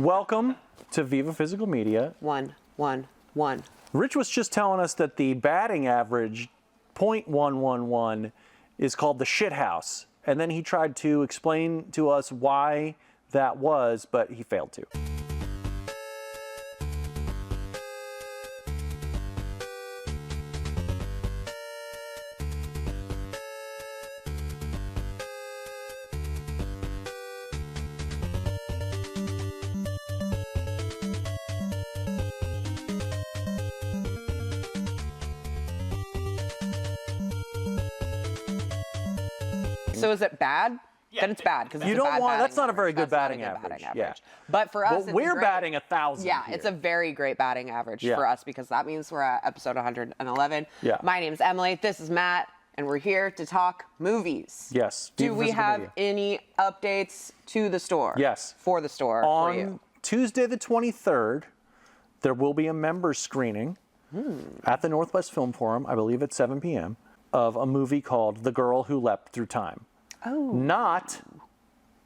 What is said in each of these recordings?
Welcome to Viva Physical Media. 1, 1, 1. Rich was just telling us that the batting average, .111, is called the Shithouse. And then he tried to explain to us why that was, but he failed to. So is it bad? Yeah. Then it's bad because You don't want. That's not a very good batting average. Yeah. But for us, but we're batting 1,000. Yeah, here. it's a very great batting average for us because that means we're at episode 111. Yeah. My name's Emalie. This is Matt, and we're here to talk movies. Yes. Do we have any updates to the store? Yes. For the store. On for you. Tuesday the 23rd, there will be a members screening at the Northwest Film Forum. I believe at 7 p.m. of a movie called The Girl Who Leapt Through Time. Oh. Not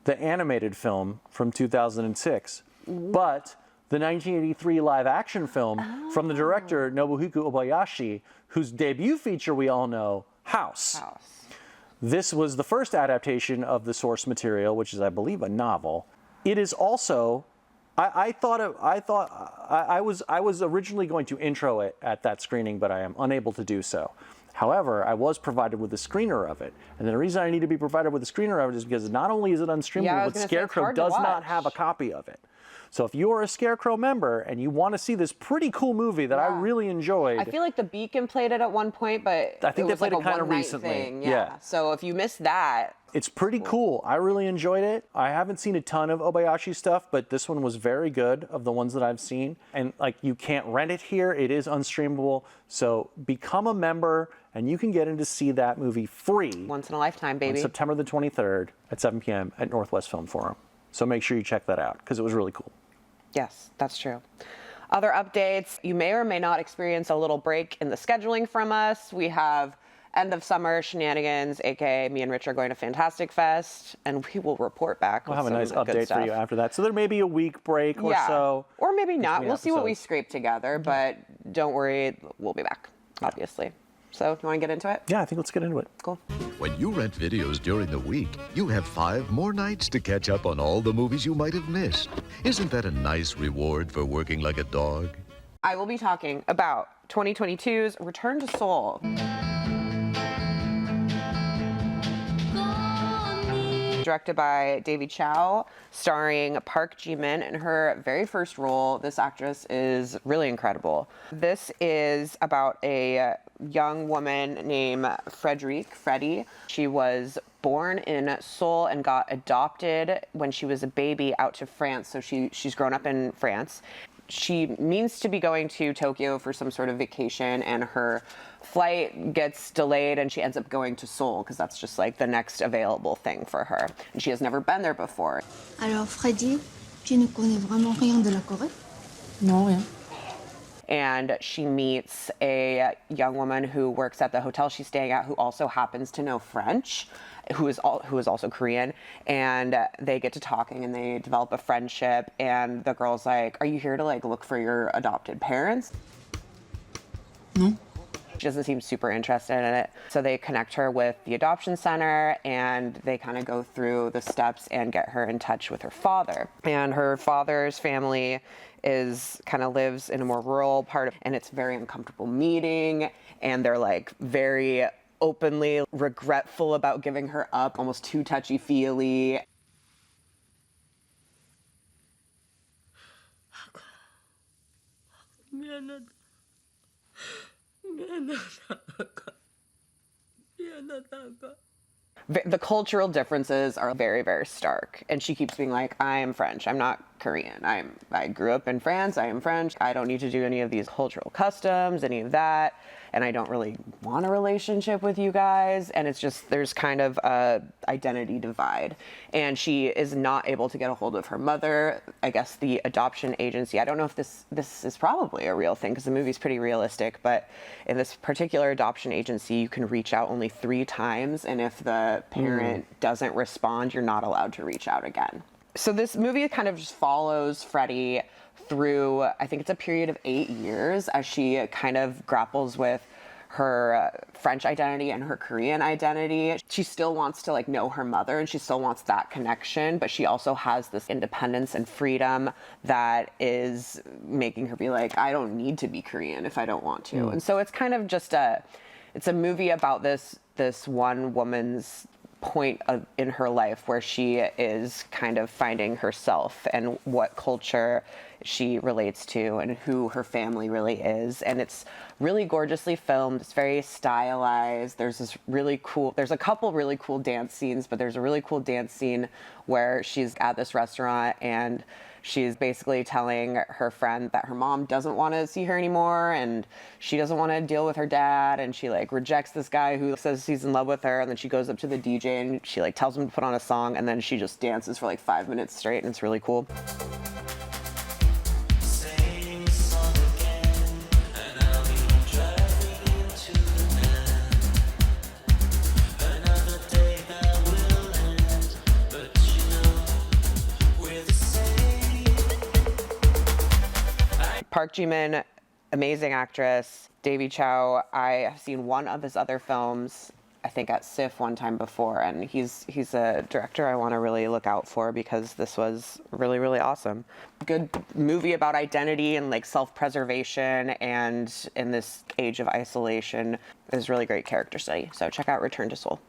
the animated film from 2006, but the 1983 live-action film from the director Nobuhiko Obayashi, whose debut feature we all know, House. This was the first adaptation of the source material, which is, I believe, a novel. It is also, I was originally going to intro it at that screening, but I am unable to do so. However, I was provided with a screener of it. And the reason I need to be provided with a screener of it is because not only is it unstreamable, but Scarecrow does not have a copy of it. So if you are a Scarecrow member and you want to see this pretty cool movie that I really enjoyed. I feel like the Beacon played it at one point, but I think they played like it kind of recently. Thing. Yeah. So if you missed that. It's pretty cool. I really enjoyed it. I haven't seen a ton of Obayashi stuff, but this one was very good of the ones that I've seen. And like, you can't rent it here. It is unstreamable. So become a member and you can get in to see that movie free. Once in a lifetime, baby. On September the 23rd at 7 p.m. at Northwest Film Forum. So make sure you check that out because it was really cool. Yes, that's true. Other updates, you may or may not experience a little break in the scheduling from us. We have end of summer shenanigans, aka me and Rich are going to Fantastic Fest, and we will report back. We'll have a nice update for you after that. So there may be a week break or so. Or maybe not. We'll see what we scrape together, but don't worry, we'll be back, obviously. So, you want to get into it? Yeah, I think let's get into it. Cool. When you rent videos during the week, you have 5 more nights to catch up on all the movies you might have missed. Isn't that a nice reward for working like a dog? I will be talking about 2022's Return to Seoul. Directed by Davy Chow, starring Park Ji-min in her very first role. This actress is really incredible. This is about a young woman named Freddie. She was born in Seoul and got adopted when she was a baby out to France, so she's grown up in France. She means to be going to Tokyo for some sort of vacation, and her flight gets delayed and she ends up going to Seoul because that's just like the next available thing for her. And she has never been there before. Alors, Freddie, tu ne connais vraiment rien de la Corée? Non, rien. And she meets a young woman who works at the hotel she's staying at who also happens to know French, who is also Korean, and they get to talking and they develop a friendship, and the girl's like, are you here to like look for your adopted parents? No. She doesn't seem super interested in it. So they connect her with the adoption center and they kind of go through the steps and get her in touch with her father. And her father's family lives in a more rural part and it's a very uncomfortable meeting, and they're like very openly regretful about giving her up, almost too touchy-feely. The cultural differences are very, very stark. And she keeps being like, I am French. I'm not Korean. I grew up in France. I am French. I don't need to do any of these cultural customs, any of that. And I don't really want a relationship with you guys. And it's just, there's kind of a identity divide. And she is not able to get a hold of her mother. I guess the adoption agency, I don't know if this is probably a real thing because the movie's pretty realistic, but in this particular adoption agency, you can reach out only 3 times. And if the parent doesn't respond, you're not allowed to reach out again. So this movie kind of just follows Freddie through, I think it's a period of 8 years as she kind of grapples with her French identity and her Korean identity. She still wants to like know her mother and she still wants that connection, but she also has this independence and freedom that is making her be like, I don't need to be Korean if I don't want to. And so it's kind of just it's a movie about this one woman's point in her life where she is kind of finding herself and what culture she relates to and who her family really is. And it's really gorgeously filmed. It's very stylized. There's a couple really cool dance scenes, but there's a really cool dance scene where she's at this restaurant and she's basically telling her friend that her mom doesn't want to see her anymore and she doesn't want to deal with her dad, and she like rejects this guy who says he's in love with her, and then she goes up to the DJ and she like tells him to put on a song, and then she just dances for like 5 minutes straight, and it's really cool. Park Ji-min, amazing actress. Davy Chow, I have seen one of his other films, I think at SIFF one time before, and he's a director I want to really look out for because this was really, really awesome. Good movie about identity and like self-preservation, and in this age of isolation is really great character study. So check out Return to Seoul.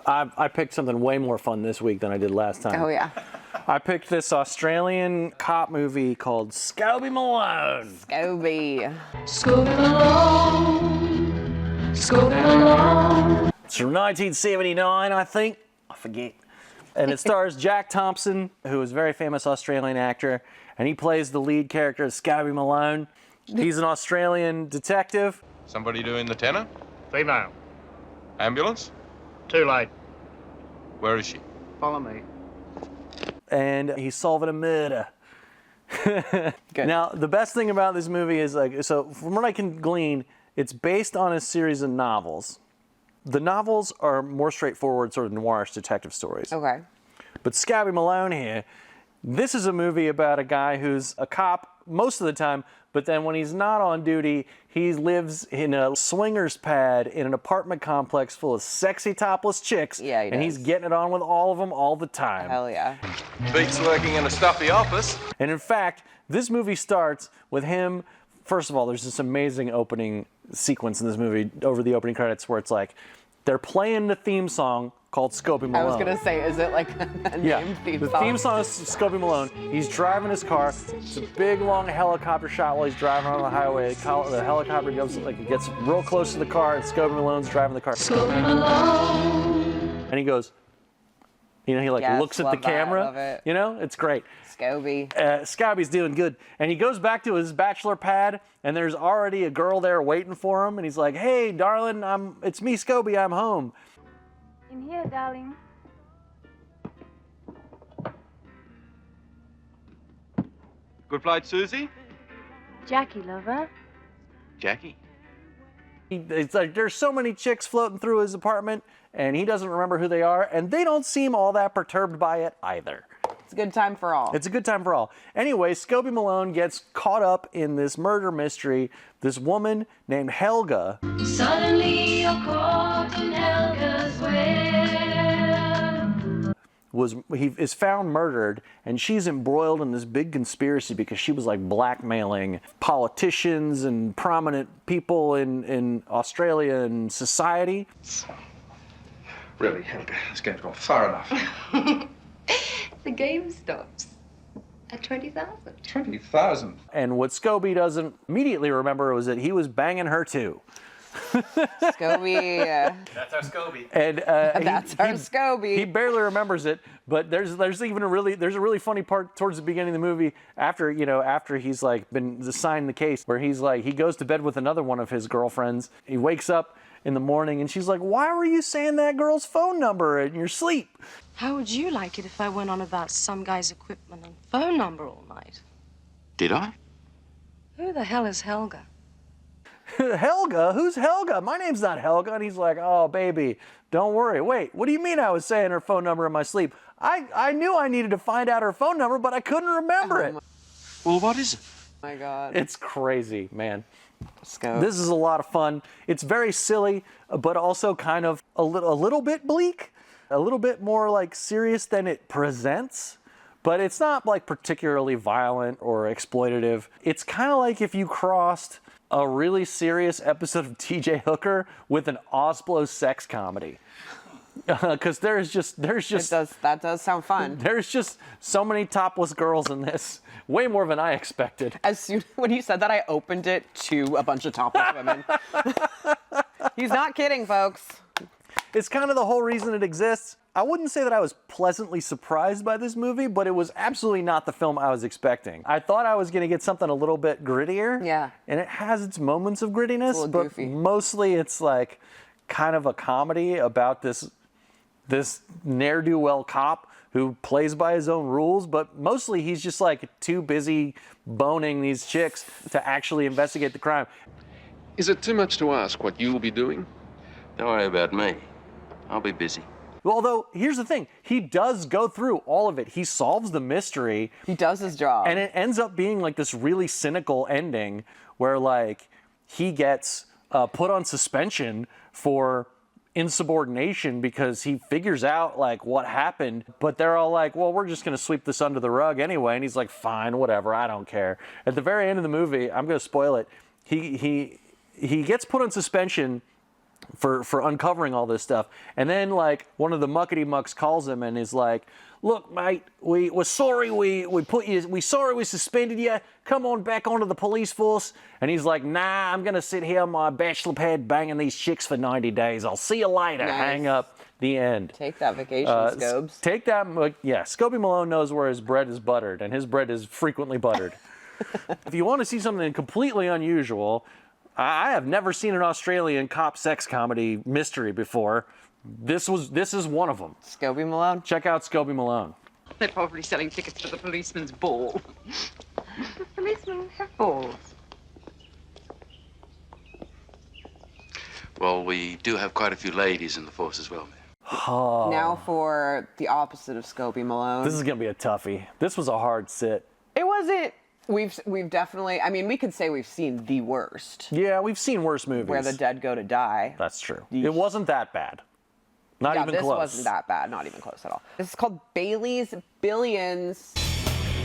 I picked something way more fun this week than I did last time. Oh yeah. I picked this Australian cop movie called Scobie Malone. Scobie. Scobie Malone, Scobie Malone. It's from 1979, I think. I forget. And it stars Jack Thompson, who is a very famous Australian actor, and he plays the lead character, Scobie Malone. He's an Australian detective. Somebody doing the tenor? Female. Ambulance? Too late. Where is she? Follow me. And he's solving a murder. Good. Now, the best thing about this movie is, like, so from what I can glean, it's based on a series of novels. The novels are more straightforward, sort of noirish detective stories. Okay. But Scobie Malone here, this is a movie about a guy who's a cop most of the time, but then when he's not on duty, he lives in a swingers pad in an apartment complex full of sexy topless chicks. Yeah, he and does. he's getting it on with all of them all the time. Hell yeah. Beats working in a stuffy office. And in fact, this movie starts with him. First of all, there's this amazing opening sequence in this movie over the opening credits where it's like they're playing the theme song called Scobie Malone. I was gonna say, is it like a name theme the song? theme song is Scobie Malone. He's driving his car. It's a big, long helicopter shot while he's driving on the highway. The helicopter goes, like, it gets real close to the car, and Scobie Malone's driving the car. Scobie Malone. And he goes, you know, he like Yes, looks at love the that, camera. love it. You know, it's great. Scobie. Scobie's doing good. And he goes back to his bachelor pad, and there's already a girl there waiting for him. And he's like, hey, darling, it's me, Scobie, I'm home. In here, darling. Good flight, Susie? Jackie, lover. Jackie? It's like there's so many chicks floating through his apartment, and he doesn't remember who they are, and they don't seem all that perturbed by it either. It's a good time for all. It's a good time for all. Anyway, Scobie Malone gets caught up in this murder mystery. This woman named Helga Suddenly you're caught in Helga's web. is found murdered, and she's embroiled in this big conspiracy because she was like blackmailing politicians and prominent people in Australia and society. Really, Helga, this game's gone far enough. The game stops at 20,000. 20,000. And what Scobie doesn't immediately remember was that he was banging her too. Scobie. That's our Scobie. And That's our Scobie. He barely remembers it, but there's a really funny part towards the beginning of the movie after he's like been assigned the case, where he's like, he goes to bed with another one of his girlfriends. He wakes up in the morning and she's like, "Why were you saying that girl's phone number in your sleep?" How would you like it if I went on about some guy's equipment and phone number all night? Did I? Who the hell is Helga? Helga? Who's Helga? My name's not Helga. And he's like, "Oh, baby, don't worry. Wait, what do you mean I was saying her phone number in my sleep? I knew I needed to find out her phone number, but I couldn't remember it." Well, what is it? Oh my God. It's crazy, man. Scope. This is a lot of fun. It's very silly, but also kind of a little bit bleak, a little bit more like serious than it presents. But it's not like particularly violent or exploitative. It's kind of like if you crossed a really serious episode of T.J. Hooker with an Oslo sex comedy. Because that does sound fun. There's just so many topless girls in this. Way more than I expected. When you said that, I opened it to a bunch of topless women. He's not kidding, folks. It's kind of the whole reason it exists. I wouldn't say that I was pleasantly surprised by this movie, but it was absolutely not the film I was expecting. I thought I was going to get something a little bit grittier. Yeah. And it has its moments of grittiness, but goofy. mostly it's like kind of a comedy about this ne'er-do-well cop who plays by his own rules, but mostly he's just like too busy boning these chicks to actually investigate the crime. Is it too much to ask what you'll be doing? Don't worry about me. I'll be busy. Although, here's the thing. He does go through all of it. He solves the mystery. He does his job. And it ends up being like this really cynical ending where like he gets put on suspension for insubordination because he figures out like what happened, but they're all like, "Well, we're just going to sweep this under the rug anyway." And he's like, "Fine, whatever, I don't care." At the very end of the movie, I'm going to spoil it. He gets put on suspension for uncovering all this stuff, and then like one of the muckety mucks calls him and is like, "Look, mate, we're sorry we suspended you. Come on back onto the police force." And he's like, "Nah, I'm gonna sit here on my bachelor pad banging these chicks for 90 days. I'll see you later." Nice. Hang up. The end. Take that vacation, Scobes. Take that. Yeah, Scobie Malone knows where his bread is buttered, and his bread is frequently buttered. If you want to see something completely unusual, I have never seen an Australian cop sex comedy mystery before. This is one of them. Scobie Malone. Check out Scobie Malone. They're probably selling tickets for the policeman's ball. The policemen have balls. Well, we do have quite a few ladies in the force as well, ma'am. Oh, Now for the opposite of Scobie Malone. this is gonna be a toughie. This was a hard sit. It wasn't. We've definitely. I mean, we could say we've seen the worst. Yeah, we've seen worse movies. Where the dead go to die. That's true. It wasn't that bad. Not even this close. wasn't that bad. Not even close at all. This is called Bailey's Billions.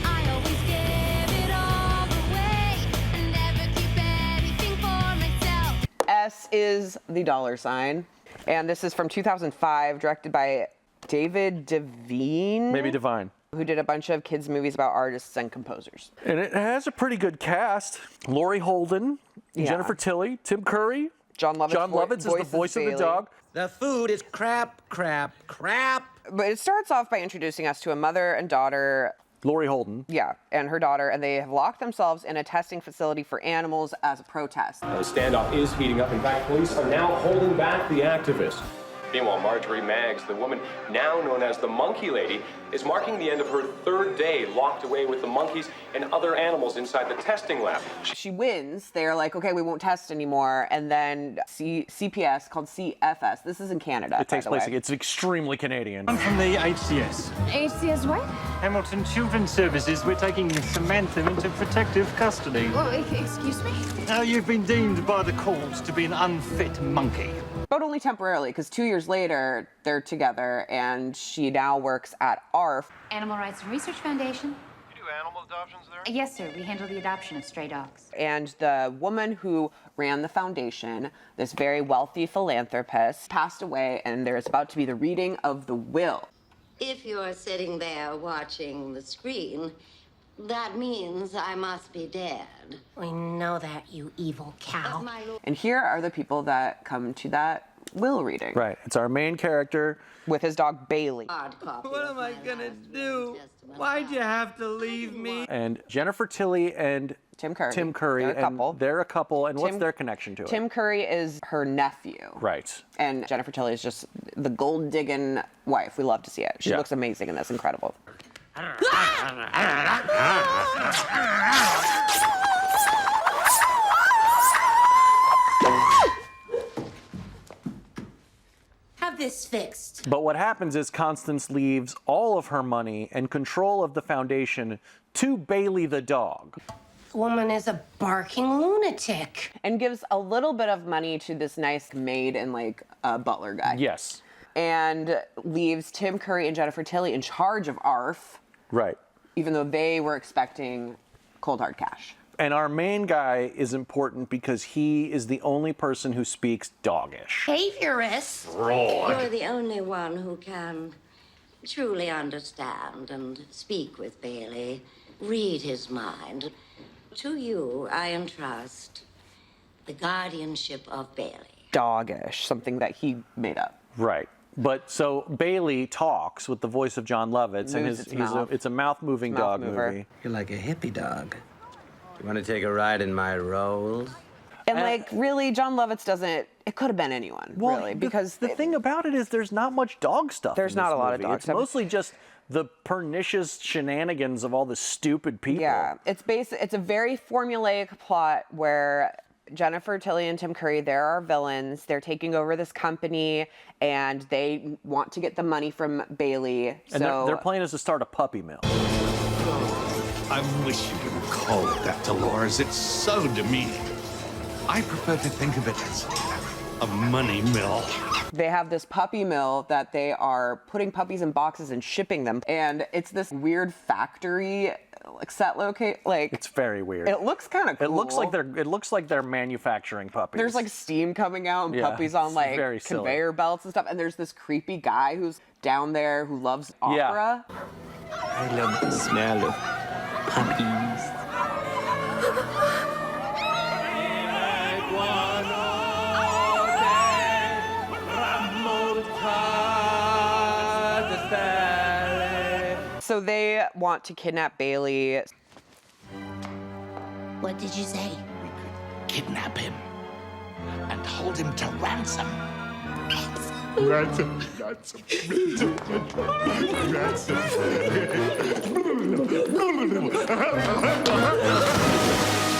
I always give it all away and never keep anything for myself. S is the $. And this is from 2005, directed by David Devine. Maybe Divine. Who did a bunch of kids' movies about artists and composers. And it has a pretty good cast. Laurie Holden, Yeah. Jennifer Tilly, Tim Curry. John Lovitz is the voice of the dog. The food is crap. But it starts off by introducing us to a mother and daughter. Laurie Holden. Yeah, and her daughter, and they have locked themselves in a testing facility for animals as a protest. The standoff is heating up. In fact, police are now holding back the activists. Meanwhile, Marjorie Maggs, the woman now known as the Monkey Lady, is marking the end of her third day locked away with the monkeys and other animals inside the testing lab. She wins. They're like, okay, we won't test anymore. And then CPS, called CFS. This is in Canada. It takes place. It's extremely Canadian. I'm from the HCS. HCS what? Hamilton Children's Services. We're taking Samantha into protective custody. Oh, excuse me? Now, you've been deemed by the courts to be an unfit monkey. But only temporarily, because 2 years later, they're together, and she now works at ARF. Animal Rights and Research Foundation. You do animal adoptions there? Yes, sir. We handle the adoption of stray dogs. And the woman who ran the foundation, this very wealthy philanthropist, passed away, and there's about to be the reading of the will. If you're sitting there watching the screen, That means I must be dead. We know that, you evil cow. And here are the people that come to that will reading. Right. It's our main character with his dog Bailey. What am I gonna do? Why'd you have to leave me? And Jennifer Tilly and Tim Curry. They're a couple. They're a couple. And what's Tim- their connection to it? Tim Curry is her nephew. Right. And Jennifer Tilly is just the gold digging wife. We love to see it. She looks amazing in this. Incredible. Have this fixed. But what happens is Constance leaves all of her money and control of the foundation to Bailey the dog. Woman is a barking lunatic. And gives a little bit of money to this nice maid and like butler guy. Yes. And leaves Tim Curry and Jennifer Tilly in charge of ARF. Right. Even though they were expecting cold hard cash. And our main guy is important because he is the only person who speaks doggish. Behaviorist. You're the only one who can truly understand and speak with Bailey, read his mind. To you, I entrust the guardianship of Bailey. Doggish, something that he made up. Right. But so Bailey talks with the voice of John Lovitz, and Moves its mouth. it's a mouth-moving dog mover. movie. You're like a hippie dog. You want to take a ride in my rolls? And like, really, John Lovitz doesn't. It could have been anyone, really, because the thing about it is there's not much dog stuff. There's in this not a lot of movie. dog it's stuff. Mostly just the pernicious shenanigans of all the stupid people. Yeah, it's a very formulaic plot where Jennifer Tilly and Tim Curry, they're our villains. They're taking over this company, and they want to get the money from Bailey. And their plan is to start a puppy mill. I wish you didn't call it that, Dolores. It's so demeaning. I prefer to think of it as a money mill. They have this puppy mill that they are putting puppies in boxes and shipping them. And it's this weird factory like set locate like It's very weird. it looks kind of cool. It looks like they're manufacturing puppies. There's like steam coming out and Yeah, puppies on it's like very silly. conveyor belts and stuff. And there's this creepy guy who's down there who loves opera. I love the smell of puppies. So they want to kidnap Bailey. What did you say? Kidnap him and hold him to ransom.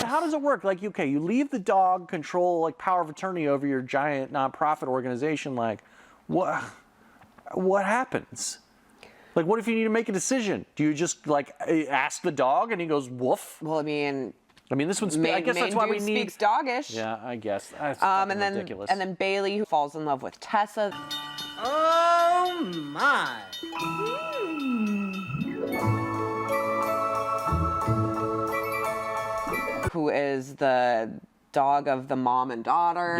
How does it work? Like, okay, you leave the dog control, like power of attorney over your giant nonprofit organization. Like, what happens? Like, what if you need to make a decision? Do you just like ask the dog and he goes woof? Well, I mean, this one's. I guess that's why we need. Speaks doggish. Yeah, I guess. That's And fucking then ridiculous. and then Bailey, who falls in love with Tessa. Oh my. Who is the dog of the mom and daughter.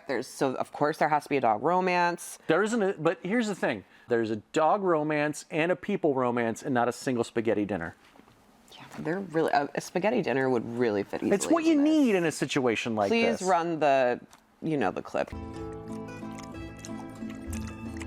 Yes. So of course there has to be a dog romance. There isn't, but here's the thing. There's a dog romance and a people romance and not a single spaghetti dinner. Yeah, they're really, a spaghetti dinner would really fit easily. It's what you need in a situation like this. Please run the, the clip.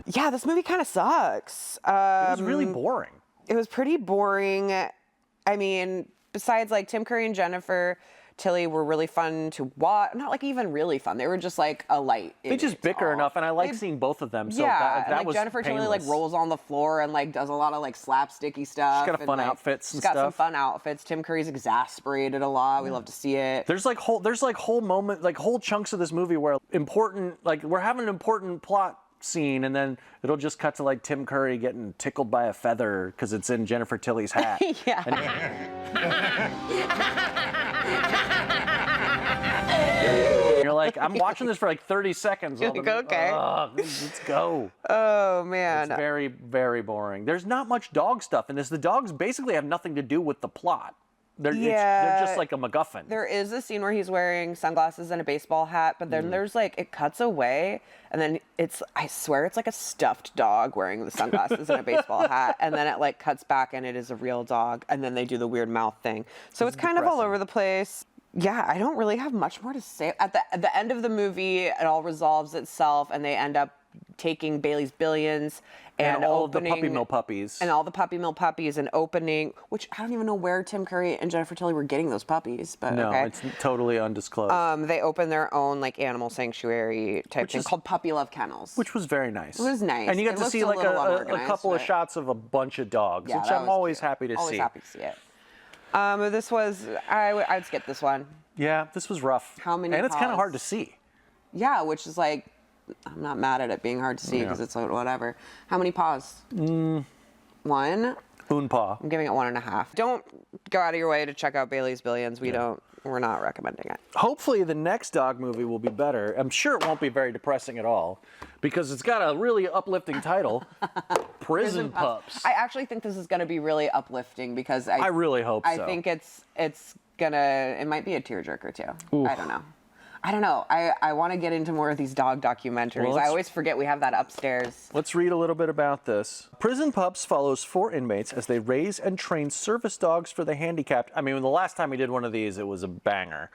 Yeah, this movie kind of sucks. It was really boring. It was pretty boring. I mean, besides like Tim Curry and Jennifer Tilly were really fun to watch. Not like even really fun. They were just like a light. They just bicker enough, and I like seeing both of them. So yeah, that like was Jennifer Tilly painless. like rolls on the floor and like does a lot of like slapsticky stuff. She's got fun and, outfits and she's got some stuff. fun outfits. Tim Curry's exasperated a lot. We love to see it. There's whole chunks of this movie where we're having an important plot scene, and then it'll just cut to like Tim Curry getting tickled by a feather because it's in Jennifer Tilly's hat. Yeah. You're like, I'm watching this for like 30 seconds. You're like, okay. Let's go. Oh, man. It's very, very boring. There's not much dog stuff in this. The dogs basically have nothing to do with the plot. They're just like a MacGuffin. There is a scene where he's wearing sunglasses and a baseball hat, but then there's like, it cuts away, and then I swear it's like a stuffed dog wearing the sunglasses and a baseball hat, and then it like cuts back and it is a real dog, and then they do the weird mouth thing. So it's kind of all over the place. Yeah, I don't really have much more to say. At the end of the movie, it all resolves itself, and they end up taking Bailey's billions and all opening, of the puppy mill puppies. And all the puppy mill puppies and opening, which I don't even know where Tim Curry and Jennifer Tilly were getting those puppies, but no, okay. it's totally undisclosed. They open their own like animal sanctuary type thing called Puppy Love Kennels. Which was very nice. It was nice. And you got It to looked see a like little a unorganized, couple of but- shots of a bunch of dogs, Yeah, which that I'm was always cute. happy to Always see. happy to see it. This was, I'd skip this one. Yeah, this was rough. How many And it's kind of paws? hard to see. Yeah, which is like, I'm not mad at it being hard to see because it's like, whatever. How many paws? One. Un paw. I'm giving it 1.5. Don't go out of your way to check out Bailey's Billions. We're not recommending it. Hopefully the next dog movie will be better. I'm sure it won't be very depressing at all because it's got a really uplifting title, Prison Pups. I actually think this is going to be really uplifting because I really hope so. I think it might be a tearjerker too. Oof. I don't know. I want to get into more of these dog documentaries. Well, I always forget we have that upstairs. Let's read a little bit about this. Prison Pups follows 4 inmates as they raise and train service dogs for the handicapped. I mean, the last time we did one of these, it was a banger.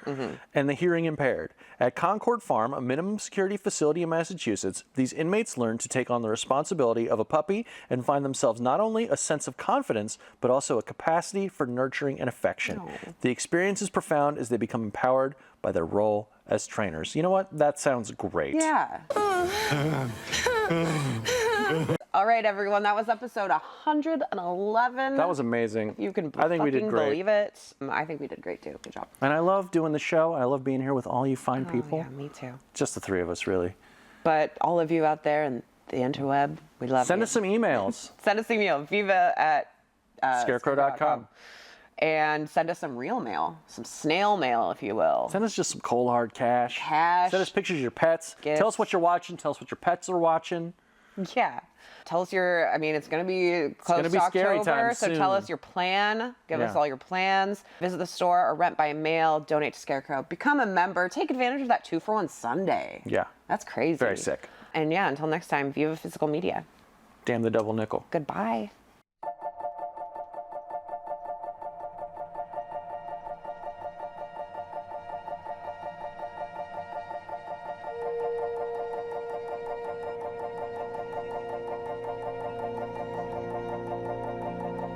And the hearing impaired. At Concord Farm, a minimum security facility in Massachusetts, these inmates learn to take on the responsibility of a puppy and find themselves not only a sense of confidence, but also a capacity for nurturing and affection. The experience is profound as they become empowered by their role as trainers. You know what? That sounds great. Yeah. All right, everyone. That was episode 111. That was amazing. You can I think we did fucking great. believe it. I think we did great too. Good job. And I love doing the show. I love being here with all you fine people. Yeah, me too. Just the 3 of us, really. But all of you out there in the interweb, we love you. Send us some emails. Send us an email, viva at Scarecrow.com. And send us some real mail, some snail mail, if you will. Send us just some cold hard cash. Send us pictures of your pets. Gifts. Tell us what you're watching. Tell us what your pets are watching. Yeah. Tell us it's going to be close gonna be to scary October, time so soon. tell us your plan. Give us all your plans. Visit the store or rent by mail. Donate to Scarecrow. Become a member. Take advantage of that 2-for-1 Sunday. Yeah. That's crazy. Very sick. And yeah, until next time, Viva Physical Media. Damn the double nickel. Goodbye.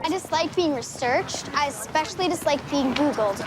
I dislike being researched. I especially dislike being Googled.